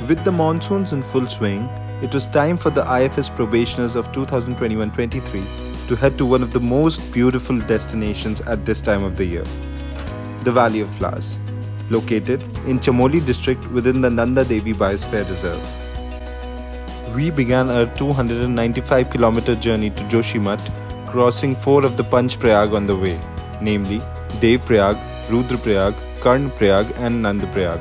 With the monsoons in full swing, it was time for the IFS probationers of 2021-23 to head to one of the most beautiful destinations at this time of the year, the Valley of Flowers, located in Chamoli district within the Nanda Devi Biosphere Reserve. We began our 295-kilometer journey to Joshimath, crossing 4 of the Panch Prayag on the way, namely Dev Prayag, Rudra Prayag, Karn Prayag and Nand Prayag.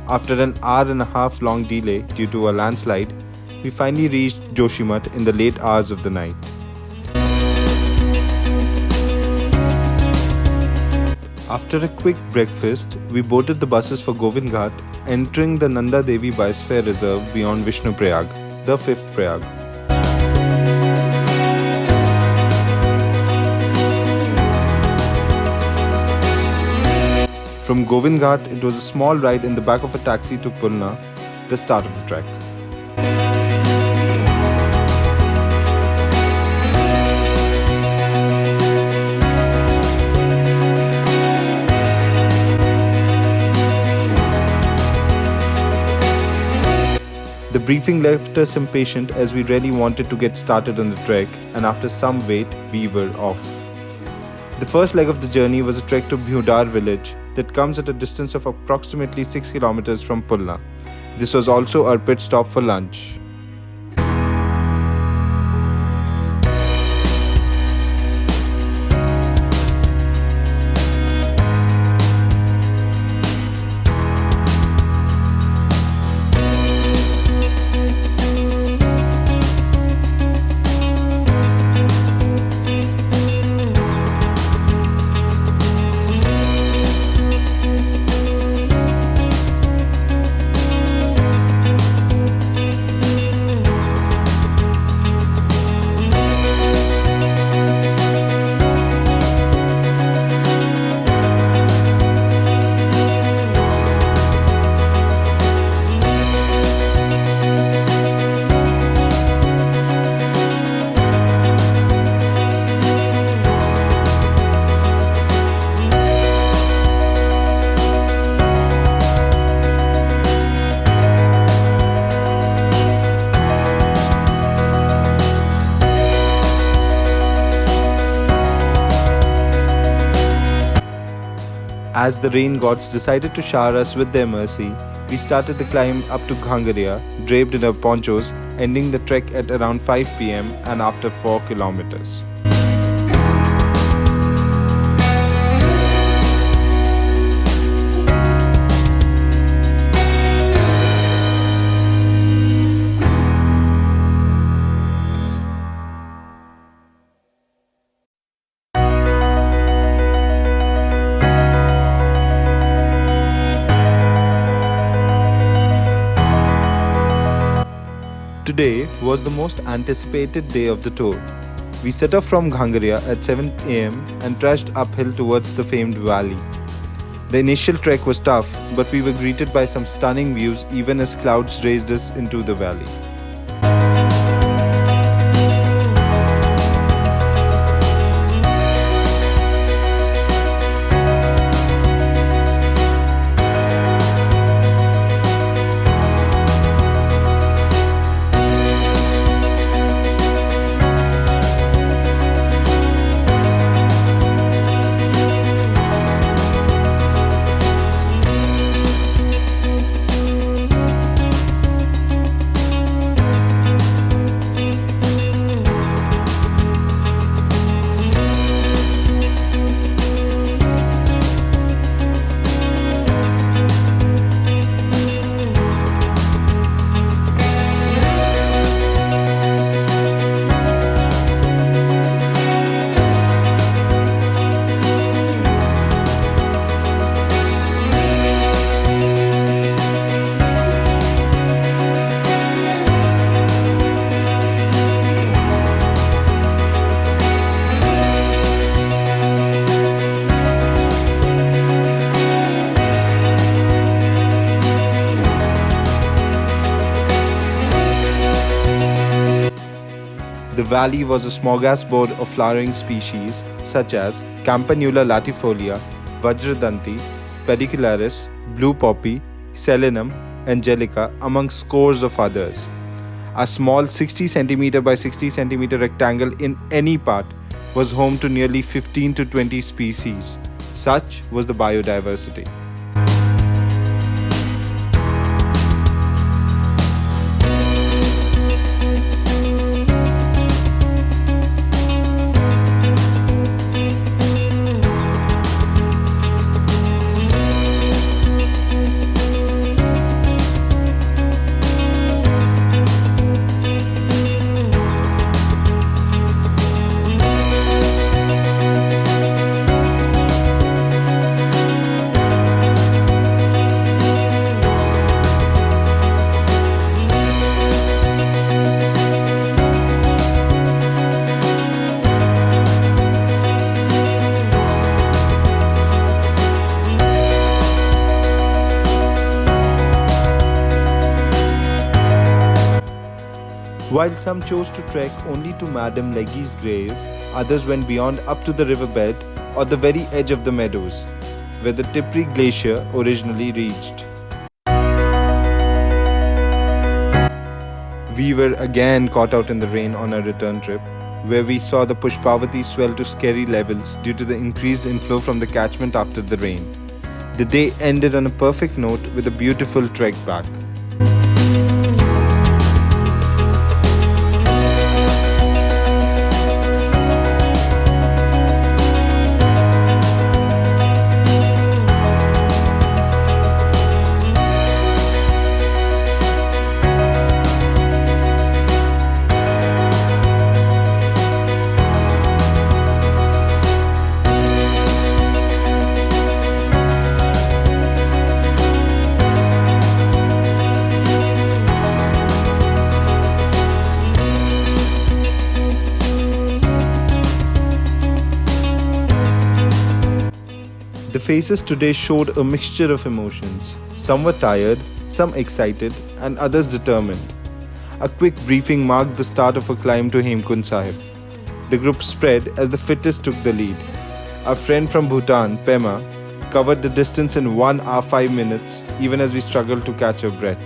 After an hour and a half long delay due to a landslide, we finally reached Joshimath in the late hours of the night. After a quick breakfast, we boarded the buses for Govind Ghat, entering the Nanda Devi Biosphere Reserve beyond Vishnu Prayag, the 5th Prayag. From Govind Ghat, it was a small ride in the back of a taxi to Pulna, the start of the trek. The briefing left us impatient as we really wanted to get started on the trek, and after some wait, we were off. The first leg of the journey was a trek to Bhyundar village that comes at a distance of approximately 6 kilometers from Pulna. This was also our pit stop for lunch. As the rain gods decided to shower us with their mercy, we started the climb up to Hangaria, draped in our ponchos, ending the trek at around 5 p.m. and after 4 kilometers. Today was the most anticipated day of the tour. We set off from Hangaria at 7 am and trudged uphill towards the famed valley. The initial trek was tough, but we were greeted by some stunning views even as clouds raised us into the valley. valley was a smorgasbord of flowering species such as Campanula latifolia, Vajradanti, pedicularis, blue poppy, Selenum, angelica, among scores of others. A small 60 centimeter by 60 centimeter rectangle in any part was home to nearly 15 to 20 species. Such was the biodiversity. While some chose to trek only to Madame Leggie's grave, others went beyond up to the riverbed or the very edge of the meadows, where the Tipri Glacier originally reached. We were again caught out in the rain on our return trip, where we saw the Pushpavati swell to scary levels due to the increased inflow from the catchment after the rain. The day ended on a perfect note with a beautiful trek back. The faces today showed a mixture of emotions. Some were tired, some excited, and others determined. A quick briefing marked the start of a climb to Hemkund Sahib. The group spread as the fittest took the lead. Our friend from Bhutan, Pema, covered the distance in 1 hour 5 minutes, even as we struggled to catch our breath.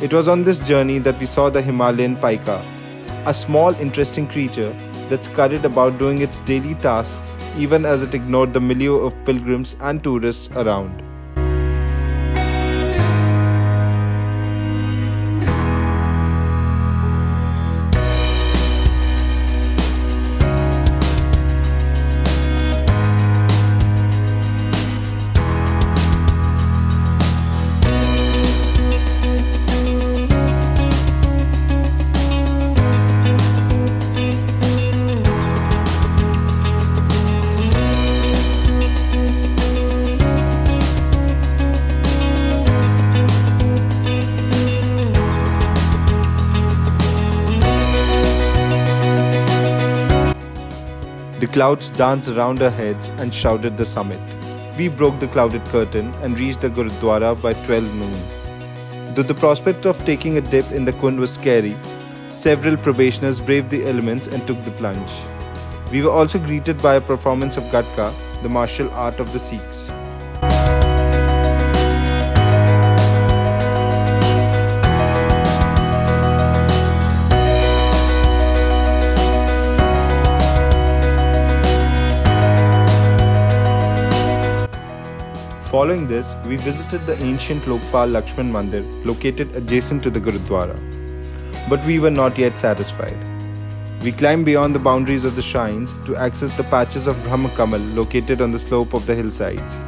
It was on this journey that we saw the Himalayan pika, a small interesting creature that scurried about doing its daily tasks even as it ignored the milieu of pilgrims and tourists around. The clouds danced around our heads and shrouded the summit. We broke the clouded curtain and reached the Gurudwara by 12 noon. Though the prospect of taking a dip in the Kund was scary, several probationers braved the elements and took the plunge. We were also greeted by a performance of Gatka, the martial art of the Sikhs. Following this, we visited the ancient Lokpal Lakshman Mandir located adjacent to the Gurudwara. But we were not yet satisfied. We climbed beyond the boundaries of the shrines to access the patches of Brahma Kamal located on the slope of the hillsides.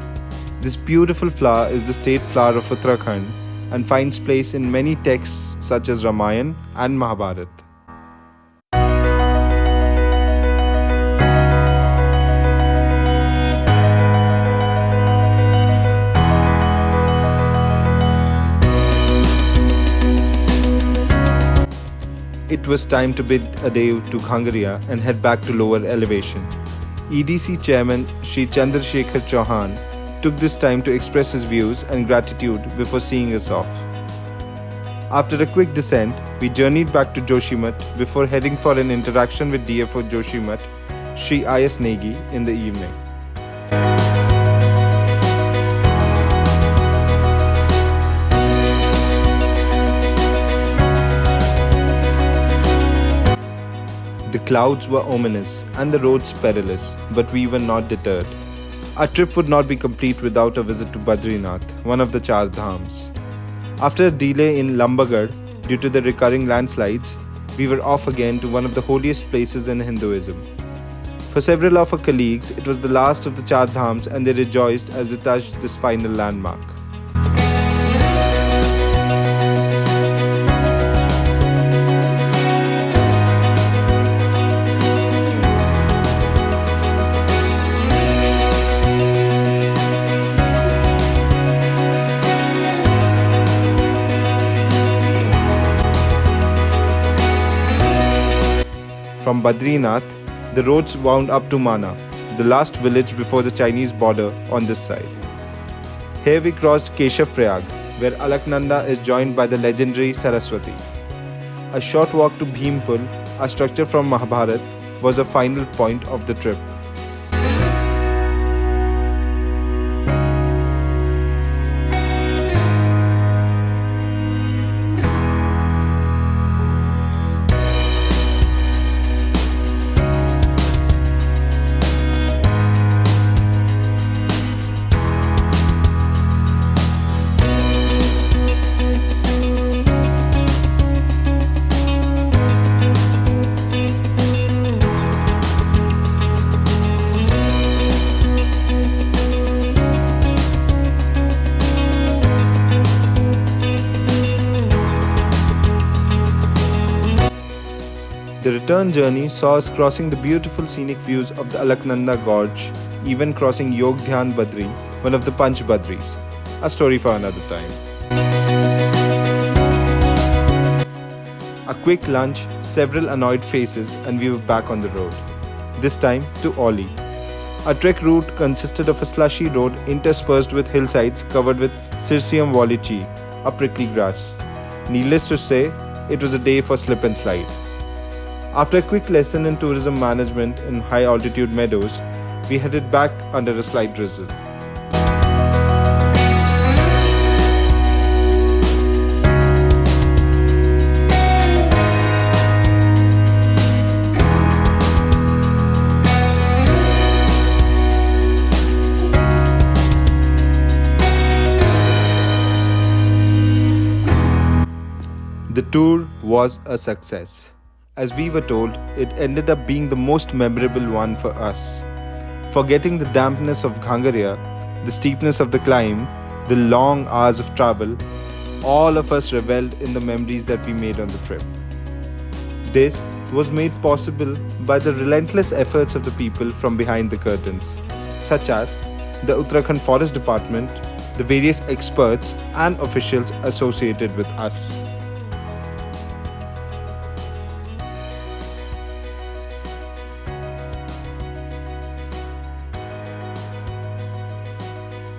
This beautiful flower is the state flower of Uttarakhand and finds place in many texts such as Ramayana and Mahabharata. it was time to bid adieu to Hangaria and head back to lower elevation. EDC Chairman Shri Chandrasekhar Chauhan took this time to express his views and gratitude before seeing us off. After a quick descent, we journeyed back to Joshimath before heading for an interaction with DFO Joshimath, Shri I.S. Negi, in the evening. The clouds were ominous and the roads perilous, but we were not deterred. Our trip would not be complete without a visit to Badrinath, one of the Char Dhams. After a delay in Lambagarh due to the recurring landslides, we were off again to one of the holiest places in Hinduism. For several of our colleagues, it was the last of the Char Dhams and they rejoiced as they touched this final landmark. From Badrinath, the roads wound up to Mana, the last village before the Chinese border on this side. Here we crossed Keshav Prayag, where Alaknanda is joined by the legendary Saraswati. A short walk to Bhimpul, a structure from Mahabharat, was a final point of the trip. The return journey saw us crossing the beautiful scenic views of the Alaknanda Gorge, even crossing Yog Dhyan Badri, one of the Panch Badris. A story for another time. A quick lunch, several annoyed faces, and we were back on the road. This time to Auli. Our trek route consisted of a slushy road interspersed with hillsides covered with Cirsium wallichi, a prickly grass. Needless to say, it was a day for slip and slide. After a quick lesson in tourism management in high altitude meadows, we headed back under a slight drizzle. The tour was a success. As we were told, it ended up being the most memorable one for us. Forgetting the dampness of Hangaria, the steepness of the climb, the long hours of travel, all of us reveled in the memories that we made on the trip. This was made possible by the relentless efforts of the people from behind the curtains, such as the Uttarakhand Forest Department, the various experts and officials associated with us.